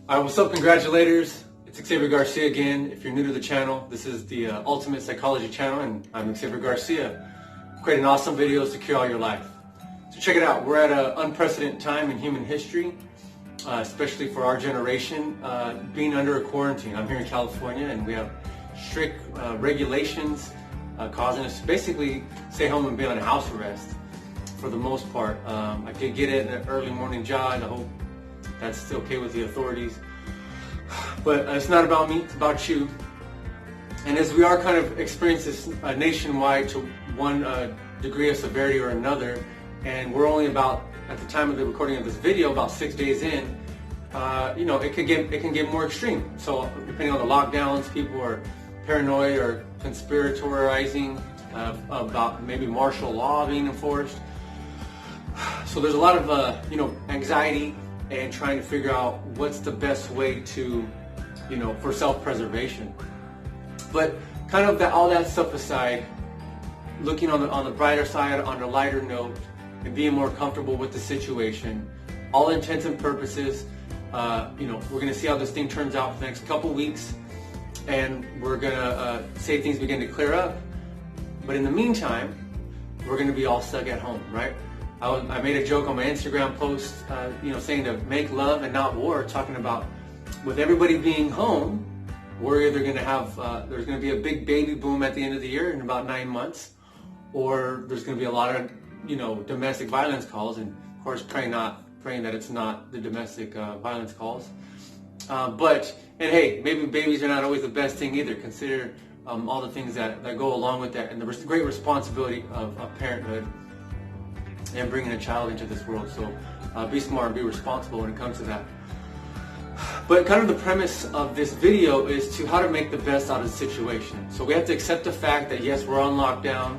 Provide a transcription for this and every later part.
What's up, congratulators? It's Xavier Garcia again. If you're new to the channel, this is the Ultimate Psychology channel, and I'm Xavier Garcia, creating awesome videos to cure all your life. So check it out. We're at an unprecedented time in human history, especially for our generation, being under a quarantine. I'm here in California, and we have strict regulations causing us to basically stay home and be on house arrest for the most part. I did get it an early morning jog. I hope that's still okay with the authorities. But it's not about me, it's about you. And as we are kind of experiencing this nationwide to one degree of severity or another, and we're only about, at the time of the recording of this video, about 6 days in, it can get more extreme. So depending on the lockdowns, people are paranoid or conspiratorializing about maybe martial law being enforced. So there's a lot of anxiety and trying to figure out what's the best way to, for self-preservation. But kind of all that stuff aside, looking on the brighter side, on a lighter note, and being more comfortable with the situation, all intents and purposes, we're going to see how this thing turns out for the next couple weeks, and we're going to say things begin to clear up. But in the meantime, we're going to be all stuck at home, right? I made a joke on my Instagram post, saying to make love and not war, talking about with everybody being home, we're either going to have, there's going to be a big baby boom at the end of the year in about 9 months, or there's going to be a lot of, domestic violence calls, and of course praying that it's not the domestic violence calls. And hey, maybe babies are not always the best thing either. Consider all the things that go along with that, and the great responsibility of parenthood and bringing a child into this world. So be smart and be responsible when it comes to that. But kind of the premise of this video is to how to make the best out of the situation. So we have to accept the fact that yes, we're on lockdown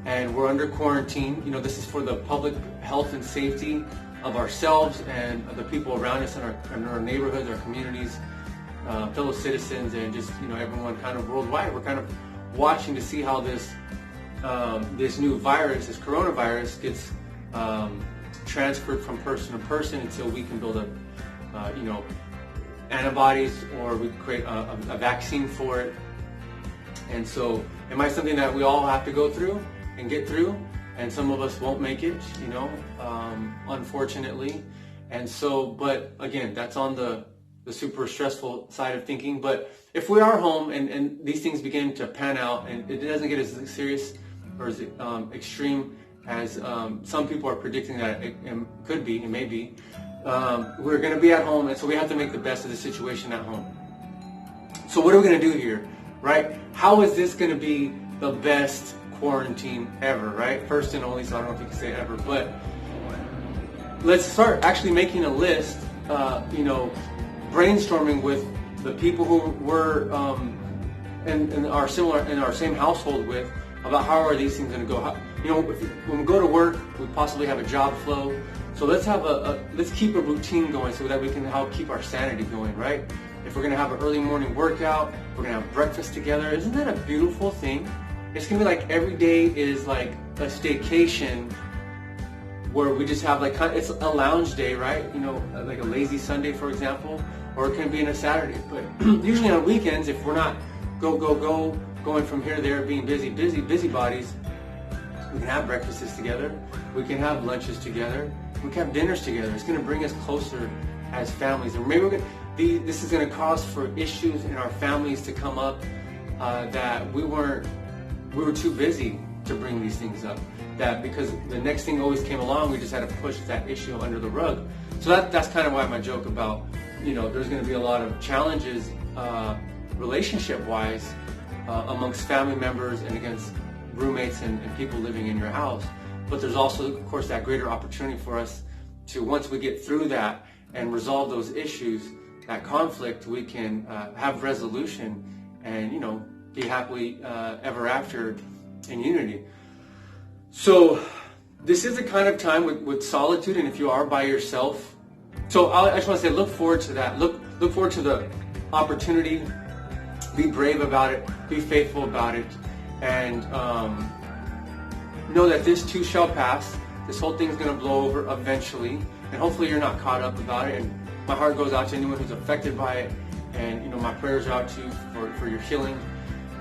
and we're under quarantine. This is for the public health and safety of ourselves and of the people around us in our neighborhoods, our communities, fellow citizens, and just everyone kind of worldwide. We're kind of watching to see how this new virus, this coronavirus, gets transferred from person to person until we can build up, antibodies, or we can create a vaccine for it. And so it might be something that we all have to go through and get through, and some of us won't make it, unfortunately. And so, but again, that's on the super stressful side of thinking. But if we are home and these things begin to pan out and it doesn't get as serious or as extreme as some people are predicting that it could be, it may be, we're going to be at home, and so we have to make the best of the situation at home. So what are we going to do here, right? How is this going to be the best quarantine ever, right? First and only, so I don't know if you can say ever, but let's start actually making a list, brainstorming with the people who we're in our same household with, about how are these things going to go. When we go to work, we possibly have a job flow. So let's have let's keep a routine going so that we can help keep our sanity going, right? If we're going to have an early morning workout, we're going to have breakfast together. Isn't that a beautiful thing? It's going to be like every day is like a staycation where we just have it's a lounge day, right? Like a lazy Sunday, for example, or it can be on a Saturday. But usually on weekends, if we're not going from here to there, being busybodies, we can have breakfasts together, we can have lunches together, we can have dinners together. It's going to bring us closer as families. And maybe this is going to cause for issues in our families to come up that we were too busy to bring these things up. That because the next thing always came along, we just had to push that issue under the rug. So that's kind of why my joke about, there's going to be a lot of challenges relationship-wise amongst family members and against roommates and people living in your house. But there's also, of course, that greater opportunity for us to, once we get through that and resolve those issues, that conflict, we can have resolution and, be happily ever after in unity. So this is a kind of time with solitude, and if you are by yourself, so I just want to say, look forward to that. Look forward to the opportunity. Be brave about it. Be faithful about it. And know that this too shall pass. This whole thing's going to blow over eventually. And hopefully you're not caught up about it. And my heart goes out to anyone who's affected by it, and my prayers are out to you for your healing.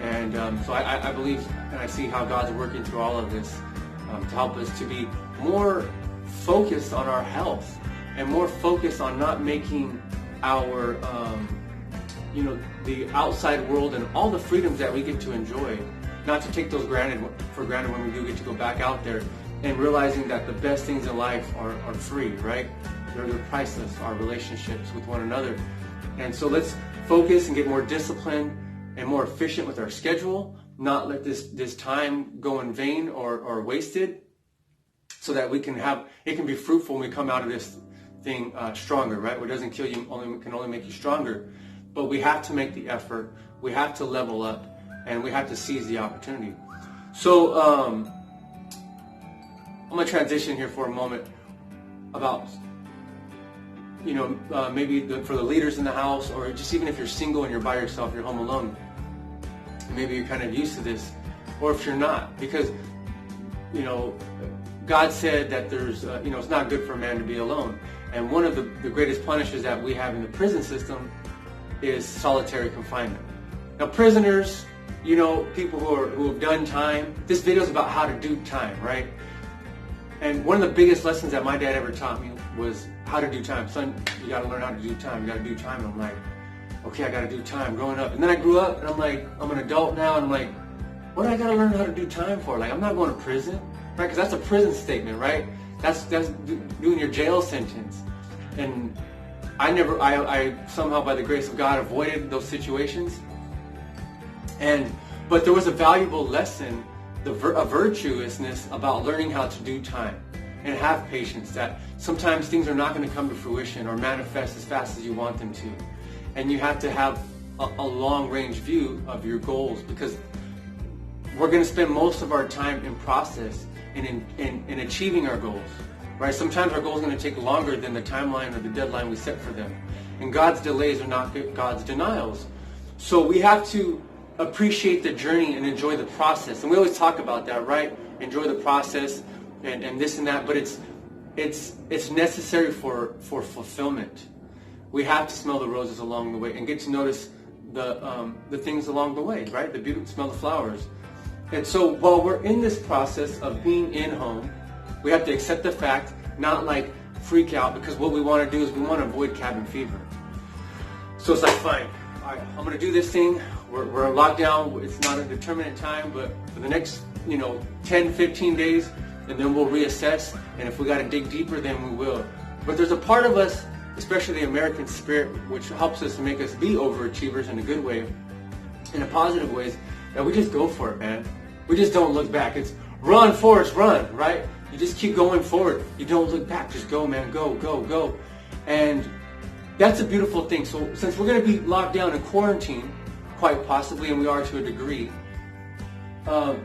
And so I believe and I see how God's working through all of this to help us to be more focused on our health and more focused on not making our the outside world and all the freedoms that we get to enjoy, not to take those for granted when we do get to go back out there, and realizing that the best things in life are free, right? They're priceless, our relationships with one another. And so let's focus and get more disciplined and more efficient with our schedule, not let this time go in vain or wasted, so that it can be fruitful when we come out of this thing stronger, right? What doesn't kill you can only make you stronger. But we have to make the effort, we have to level up, and we have to seize the opportunity. So I'm going to transition here for a moment about maybe for the leaders in the house, or just even if you're single and you're by yourself, you're home alone, maybe you're kind of used to this, or if you're not, because God said that there's it's not good for a man to be alone, and one of the greatest punishments that we have in the prison system is solitary confinement. Now, prisoners, people who have done time, this video is about how to do time, right? And one of the biggest lessons that my dad ever taught me was how to do time. Son, you got to learn how to do time. You got to do time. And I'm like, okay, I got to do time growing up. And then I grew up, and I'm like, I'm an adult now, and I'm like, what do I got to learn how to do time for? Like, I'm not going to prison, right? Because that's a prison statement, right? That's doing your jail sentence. And I somehow, by the grace of God, avoided those situations. But there was a valuable lesson, a virtuousness about learning how to do time and have patience, that sometimes things are not going to come to fruition or manifest as fast as you want them to. And you have to have a long-range view of your goals, because we're going to spend most of our time in process and in achieving our goals. Right? Sometimes our goals are going to take longer than the timeline or the deadline we set for them. And God's delays are not God's denials. So we have to appreciate the journey and enjoy the process. And we always talk about that, right? Enjoy the process and this and that. But it's necessary for fulfillment. We have to smell the roses along the way and get to notice the things along the way, right? The beauty, smell the flowers. And so while we're in this process of being in home, we have to accept the fact, not like freak out, because what we want to do is we want to avoid cabin fever. So it's like, fine, all right, I'm going to do this thing. We're in lockdown. It's not a determinate time, but for the next 10, 15 days, and then we'll reassess. And if we got to dig deeper, then we will. But there's a part of us, especially the American spirit, which helps us to make us be overachievers in a good way, in a positive ways, that we just go for it, man. We just don't look back. It's run, Forrest, run, right? You just keep going forward. You don't look back. Just go, man. Go, go, go. And that's a beautiful thing. So since we're going to be locked down in quarantine, quite possibly, and we are to a degree,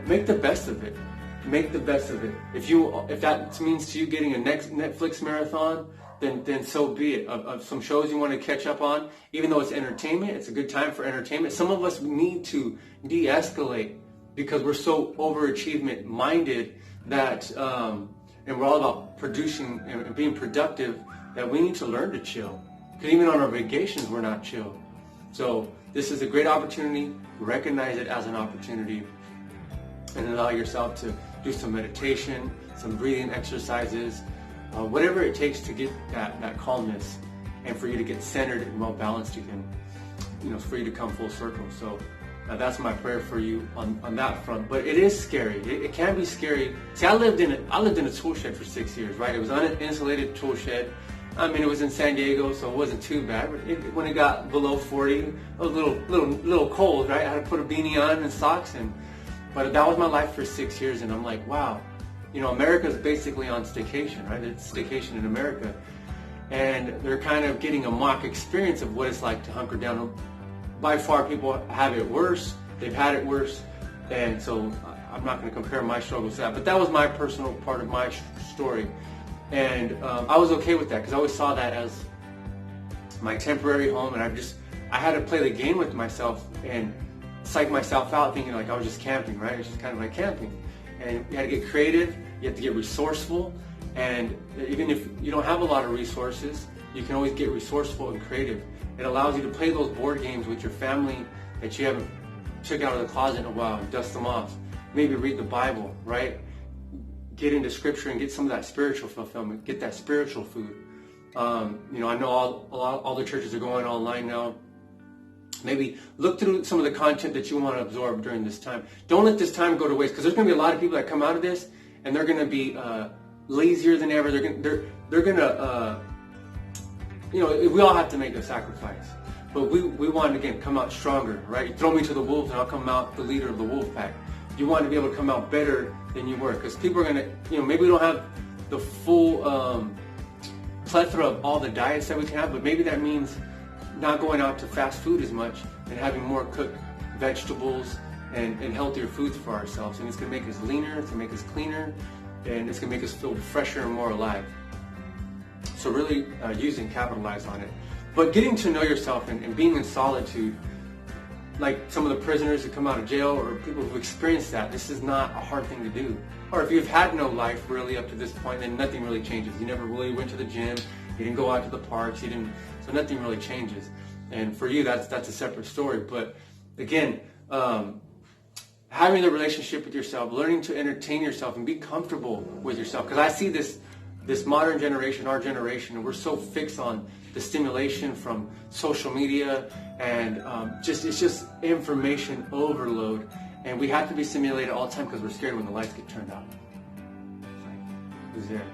make the best of it. Make the best of it. If that means to you getting a next Netflix marathon, then so be it. Of some shows you want to catch up on, even though it's entertainment, it's a good time for entertainment. Some of us need to de-escalate because we're so overachievement minded that, and we're all about producing and being productive, that we need to learn to chill. Because even on our vacations, we're not chill. So this is a great opportunity. Recognize it as an opportunity and allow yourself to do some meditation, some breathing exercises, whatever it takes to get that calmness and for you to get centered and well balanced again, for you to come full circle. So that's my prayer for you on that front. But it is scary. It can be scary. See, I lived in a tool shed for 6 years, right? It was an uninsulated tool shed. I mean, it was in San Diego, so it wasn't too bad. But when it got below 40, it was a little cold, right? I had to put a beanie on and socks, but that was my life for 6 years, and I'm like, wow, America's basically on staycation, right? It's staycation in America, and they're kind of getting a mock experience of what it's like to hunker down. By far, people have it worse. They've had it worse, and so I'm not going to compare my struggles to that. But that was my personal part of my story, and I was okay with that because I always saw that as my temporary home, and I had to play the game with myself and psych myself out, thinking like I was just camping, right? It's just kind of like camping, and you had to get creative. You have to get resourceful, and even if you don't have a lot of resources, you can always get resourceful and creative. It allows you to play those board games with your family that you haven't took out of the closet in a while and dust them off. Maybe read the Bible, right? Get into scripture and get some of that spiritual fulfillment. Get that spiritual food. I know all the churches are going online now. Maybe look through some of the content that you want to absorb during this time. Don't let this time go to waste, because there's going to be a lot of people that come out of this and they're going to be lazier than ever. They're going to we all have to make a sacrifice, but we want to again come out stronger, right? You throw me to the wolves and I'll come out the leader of the wolf pack. You want to be able to come out better than you were, because people are going to, maybe we don't have the full plethora of all the diets that we can have, but maybe that means not going out to fast food as much and having more cooked vegetables and healthier foods for ourselves. And it's going to make us leaner, it's going to make us cleaner, and it's going to make us feel fresher and more alive. So really use and capitalize on it. But getting to know yourself and being in solitude, like some of the prisoners who come out of jail or people who've experienced that, this is not a hard thing to do. Or if you've had no life really up to this point, then nothing really changes. You never really went to the gym, you didn't go out to the parks, so nothing really changes. And for you, that's a separate story. But again, having the relationship with yourself, learning to entertain yourself and be comfortable with yourself. Because I see this modern generation, our generation, and we're so fixed on the stimulation from social media and it's just information overload, and we have to be stimulated all the time because we're scared when the lights get turned out. It's like, who's there?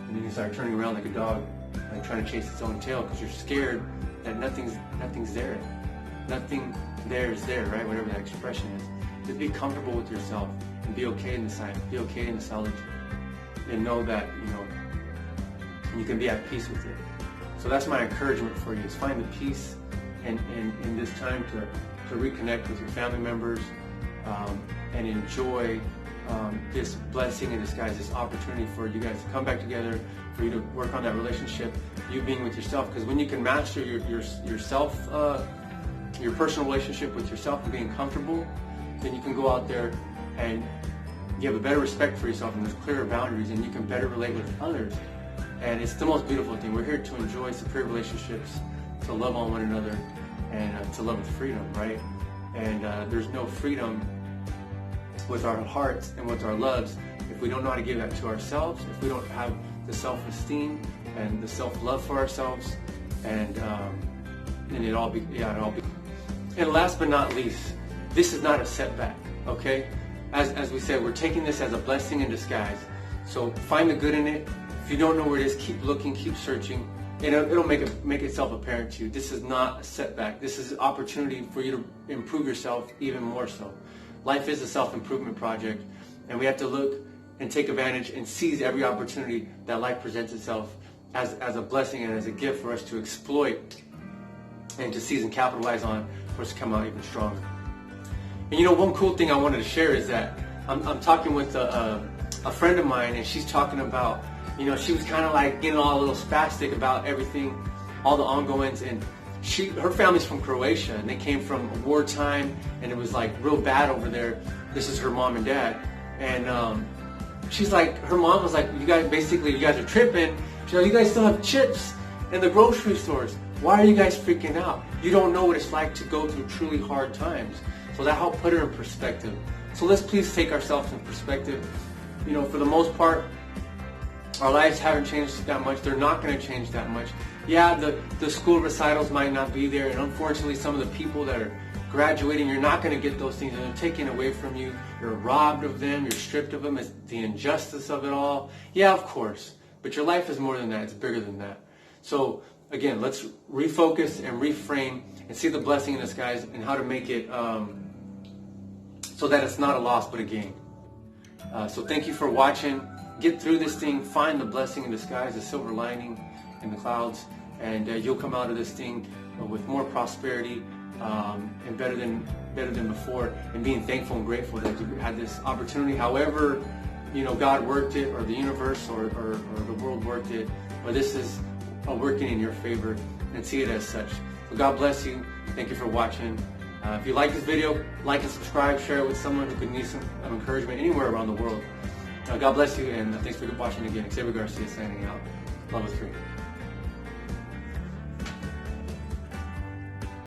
And then you start turning around like a dog, like trying to chase its own tail, because you're scared that nothing's there. Nothing there is there, right? Whatever that expression is. Just be comfortable with yourself and be okay in the silence, be okay in the solitude, and know that you can be at peace with it. So that's my encouragement for you, is find the peace and in this time to reconnect with your family members and enjoy this blessing in disguise, this opportunity for you guys to come back together, for you to work on that relationship, you being with yourself. Because when you can master yourself, your personal relationship with yourself and being comfortable, then you can go out there and you have a better respect for yourself, and there's clearer boundaries, and you can better relate with others. And it's the most beautiful thing. We're here to enjoy superior relationships, to love on one another, and to love with freedom, right? And there's no freedom with our hearts and with our loves if we don't know how to give that to ourselves, if we don't have the self-esteem and the self-love for ourselves, and it all be. And last but not least, this is not a setback, okay? As we said, we're taking this as a blessing in disguise. So find the good in it. If you don't know where it is, keep looking, keep searching, and it'll make itself apparent to you. This is not a setback. This is an opportunity for you to improve yourself even more so. Life is a self-improvement project, and we have to look and take advantage and seize every opportunity that life presents itself as a blessing and as a gift for us to exploit and to seize and capitalize on, for us to come out even stronger. And one cool thing I wanted to share is that I'm talking with a friend of mine, and she's talking about, she was kind of like getting all a little spastic about everything, all the ongoings, and her family's from Croatia, and they came from wartime, and it was like real bad over there. This is her mom and dad, and she's like, her mom was like, you guys are tripping. She's like, you guys still have chips in the grocery stores. Why are you guys freaking out? You don't know what it's like to go through truly hard times. So that helped put her in perspective. So let's please take ourselves in perspective. For the most part, our lives haven't changed that much. They're not going to change that much. Yeah, the school recitals might not be there, and unfortunately some of the people that are graduating, you're not going to get those things, and they're taken away from you. You're robbed of them. You're stripped of them. It's the injustice of it all. Yeah, of course. But your life is more than that. It's bigger than that. So again, let's refocus and reframe and see the blessing in disguise and how to make it so that it's not a loss but a gain. So thank you for watching. Get through this thing. Find the blessing in disguise, the silver lining in the clouds, and you'll come out of this thing with more prosperity and better than before, and being thankful and grateful that you had this opportunity. However, God worked it, or the universe, or the world worked it, or this is working in your favor, and see it as such. So God bless you. Thank you for watching. If you like this video, like and subscribe, share it with someone who could need some encouragement anywhere around the world. God bless you, and thanks for watching again. Xavier Garcia signing out. Love is free.